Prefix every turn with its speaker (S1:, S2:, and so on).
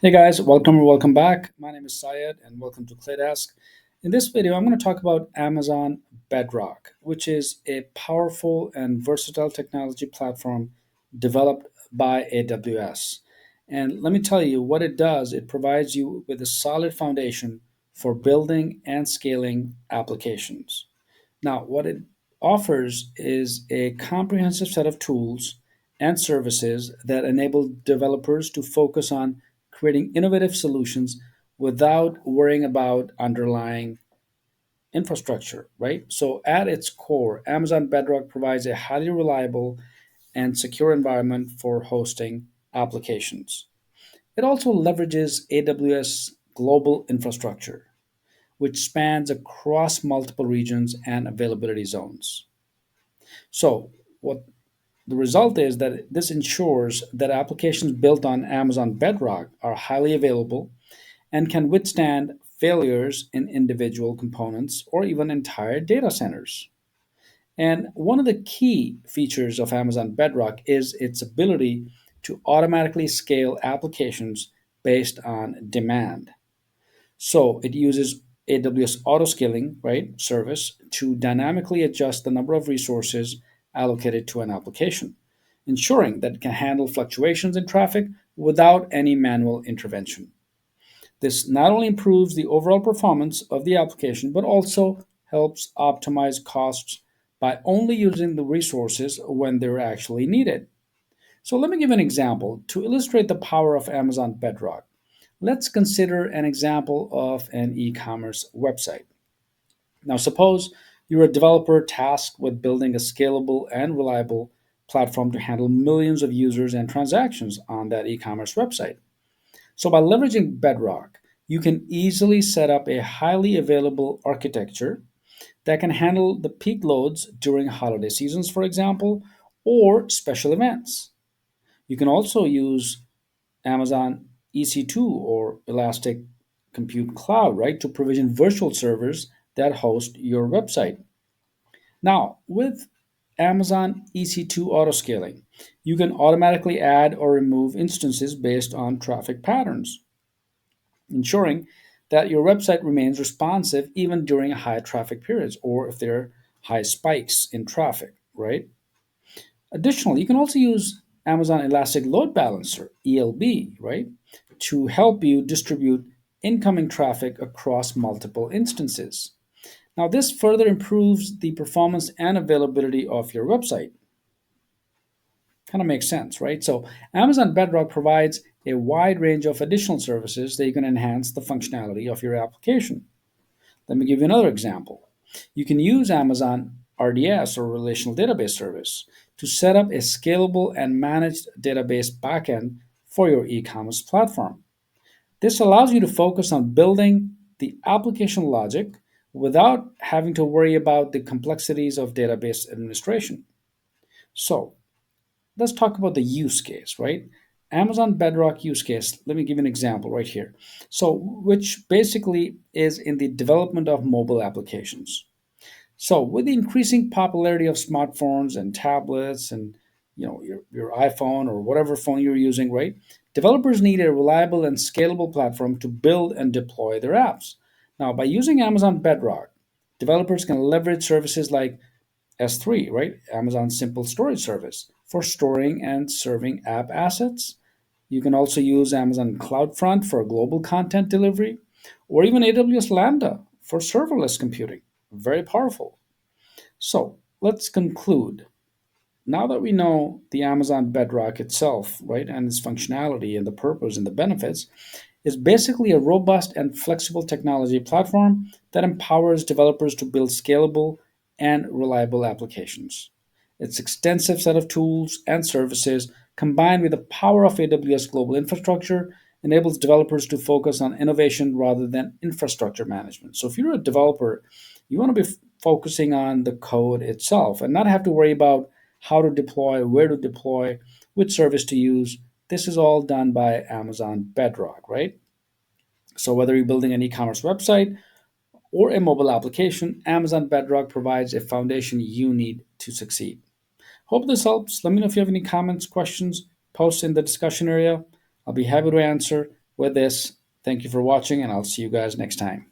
S1: Hey guys, welcome or welcome back. My name is Syed and welcome to ClayDesk. In this video, I'm going to talk about Amazon Bedrock, which is a powerful and versatile technology platform developed by AWS. And let me tell you what it does. It provides you with a solid foundation for building and scaling applications. Now, what it offers is a comprehensive set of tools and services that enable developers to focus on creating innovative solutions without worrying about underlying infrastructure, right? So, at its core, Amazon Bedrock provides a highly reliable and secure environment for hosting applications. It also leverages AWS global infrastructure, which spans across multiple regions and availability zones. So, what the result is that this ensures that applications built on Amazon Bedrock are highly available and can withstand failures in individual components or even entire data centers. And one of the key features of Amazon Bedrock is its ability to automatically scale applications based on demand. So it uses AWS autoscaling, right, service to dynamically adjust the number of resources allocated to an application, ensuring that it can handle fluctuations in traffic without any manual intervention. This not only improves the overall performance of the application, but also helps optimize costs by only using the resources when they're actually needed. So let me give an example to illustrate the power of Amazon Bedrock. Let's consider an example of an e commerce website. Now, suppose you're a developer tasked with building a scalable and reliable platform to handle millions of users and transactions on that e commerce website. So, by leveraging Bedrock, you can easily set up a highly available architecture that can handle the peak loads during holiday seasons, for example, or special events. You can also use Amazon EC2 or Elastic Compute Cloud, right, to provision virtual servers that host your website. Now, with Amazon EC2 autoscaling, you can automatically add or remove instances based on traffic patterns, ensuring that your website remains responsive even during high traffic periods or if there are high spikes in traffic, right? Additionally, you can also use Amazon Elastic Load Balancer, ELB, right, to help you distribute incoming traffic across multiple instances. Now, this further improves the performance and availability of your website. Kind of makes sense, right? So, Amazon Bedrock provides a wide range of additional services that you can enhance the functionality of your application. Let me give you another example. You can use Amazon RDS or Relational Database Service to set up a scalable and managed database backend for your e commerce platform. This allows you to focus on building the application logic without having to worry about the complexities of database administration. So, let's talk about the use case, right? Amazon Bedrock use case. Let me give you an example right here. So, which basically is in the development of mobile applications. So, with the increasing popularity of smartphones and tablets and your iPhone or whatever phone you're using, right? Developers need a reliable and scalable platform to build and deploy their apps. Now, by using Amazon Bedrock, developers can leverage services like S3, right? Amazon Simple Storage Service for storing and serving app assets. You can also use Amazon CloudFront for global content delivery, or even AWS Lambda for serverless computing. Very powerful. So let's conclude. Now that we know the Amazon Bedrock itself, right, and its functionality and the purpose and the benefits, is basically a robust and flexible technology platform that empowers developers to build scalable and reliable applications. Its extensive set of tools and services, combined with the power of AWS global infrastructure, enables developers to focus on innovation rather than infrastructure management. So, if you're a developer, you want to be focusing on the code itself and not have to worry about how to deploy, where to deploy, which service to use. This is all done by Amazon Bedrock, right? So, whether you're building an e commerce website or a mobile application, Amazon Bedrock provides a foundation you need to succeed. Hope this helps. Let me know if you have any comments, questions, post in the discussion area. I'll be happy to answer. With this, thank you for watching, and I'll see you guys next time.